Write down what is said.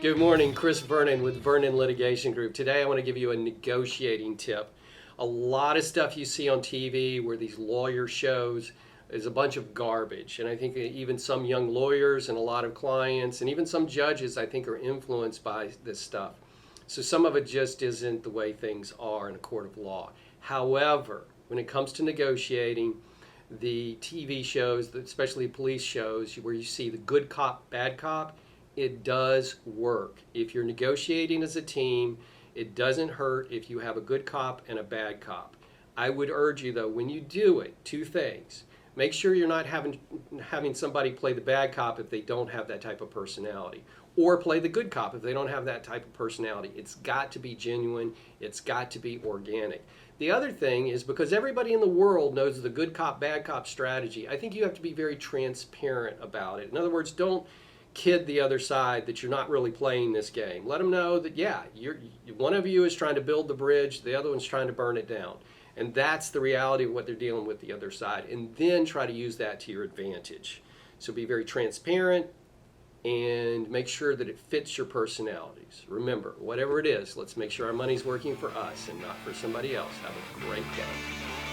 Good morning, Chris Vernon with Vernon Litigation Group. Today I want to give you a negotiating tip. A lot of stuff you see on TV where these lawyer shows is a bunch of garbage. And I think even some young lawyers and a lot of clients and even some judges I think are influenced by this stuff. So some of it just isn't the way things are in a court of law. However, when it comes to negotiating, the TV shows, especially police shows where you see the good cop, bad cop, it does work. If you're negotiating as a team, it doesn't hurt if you have a good cop and a bad cop. I would urge you though, when you do it, two things. Make sure you're not having somebody play the bad cop if they don't have that type of personality, or play the good cop if they don't have that type of personality. It's got to be genuine. It's got to be organic. The other thing is, because everybody in the world knows the good cop, bad cop strategy, I think you have to be very transparent about it. In other words, don't kid the other side that you're not really playing this game. Let them know that, yeah, one of you is trying to build the bridge, the other one's trying to burn it down. And that's the reality of what they're dealing with the other side. And then try to use that to your advantage. So be very transparent and make sure that it fits your personalities. Remember, whatever it is, let's make sure our money's working for us and not for somebody else. Have a great day.